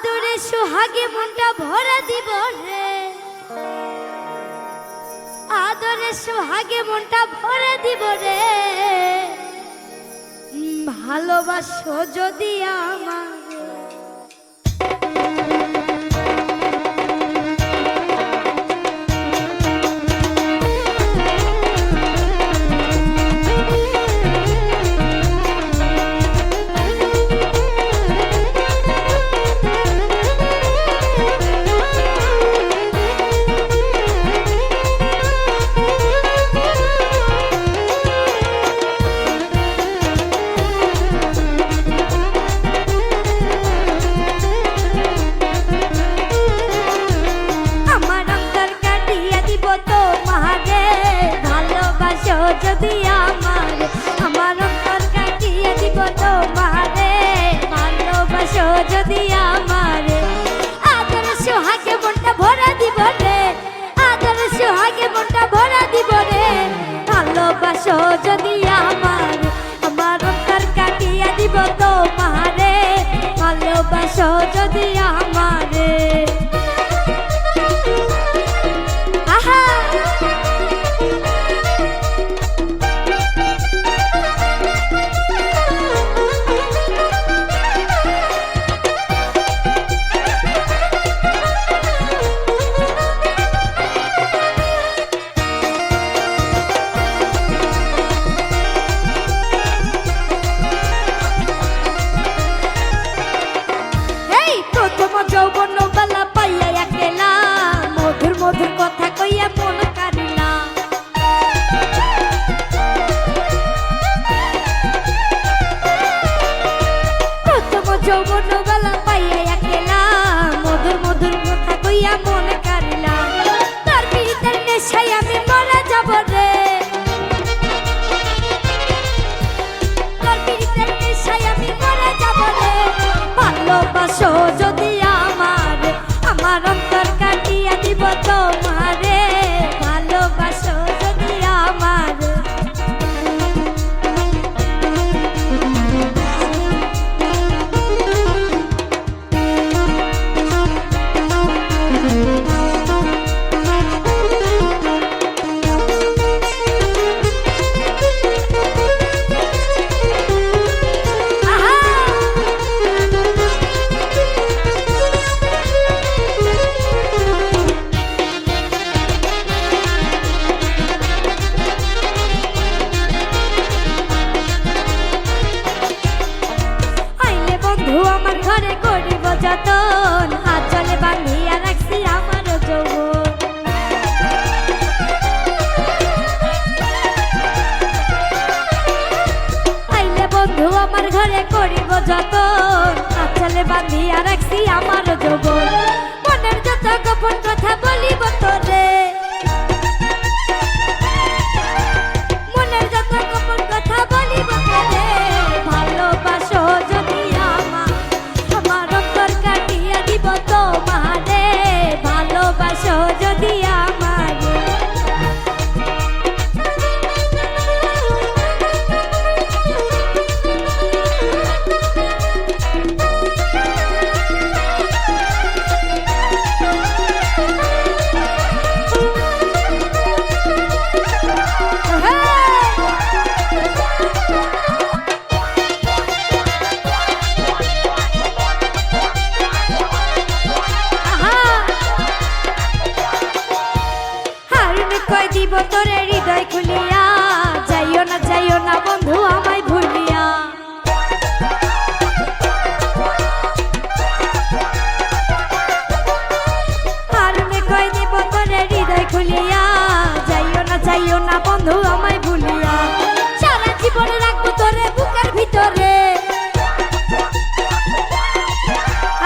আদরে সোহাগে মনটা ভরা দিব রে, আদরে সোহাগে মনটা ভরা দিব রে। ভালোবাসো যদি আমার যদি আমার আমার অন্তর কাটিয়ে দিব তোমারে, ভালোবাসো যদি আমার আদর সোহাগে মনটা ভরা দিব রে, আদর সোহাগে মনটা ভরা দিব রে। ভালোবাসো যদি আমার আমার অন্তর কাটিয়ে দিব তোমারে, ভালোবাসো যদি আমারে। আহা যৌবন বেলা পাইয়া একলা মধুর মধুর কথা কইয়া মন কারিলা, প্রথম যৌবন বেলা পাইয়া একলা মধুর মধুর কথা কইয়া মন কারিলা। তার ভিতর নেশায় আমি মরা যাব রে, তার ভিতর নেশায় আমি মরা যাব রে। ভালোবাসো যদি আমার আমার অন্তর কাটিয়া দিব তোমারে, ভালোবাসো যদি আমার। আমার ঘরে করিব যতন, হাত জলে বাঁধিয়া রাখছি আমার যৌবন। আইলে বন্ধু আমার ঘরে করিব যতন, হাত জলে বাঁধিয়া রাখছি আমার যৌবন। মনের যত গোপন কথা বলিব তোরে, মনের যত গোপন কথা বলিব তোরে। ভালোবাসো যদি তোমারে, ভালোবাসো যদি আমার। কই দিব তোরে হৃদয় খুলিয়া, যাইও না বন্ধু আমায় ভুলিয়া। হারুনে কই দিব তোরে হৃদয় খুলিয়া, যাইও না বন্ধু আমায় ভুলিয়া। সারা জীবন রাখবো তোরে বুকের ভিতরে,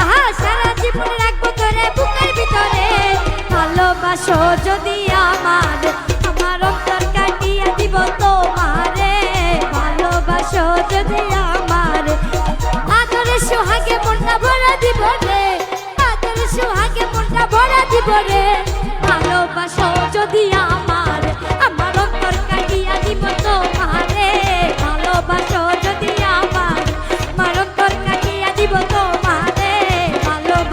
আহা সারা জীবন রাখবো তোরে বুকের ভিতরে। ভালোবাসো যদি আমার আমার অন্তর কাটিয়া দিব তোমারে, ভালোবাসো যদি আমার আদরে সোহাগে মনটা ভরা দিব রে, আদরে সোহাগে মনটা ভরা দিব রে। ভালোবাসো যদি আমার আমার অন্তর কাটিয়া দিব তোমারে, ভালোবাসো যদি আমার আমার অন্তর কাটিয়া দিব তোমারে, ভালোবাসো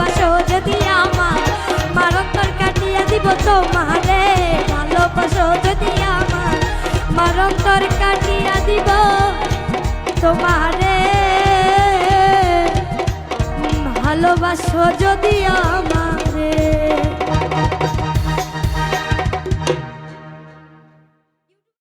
তোমারে ভালোবাসো যদি আমার অন্তর কাটিয়া দিব তোমারে ভালোবাসো যদি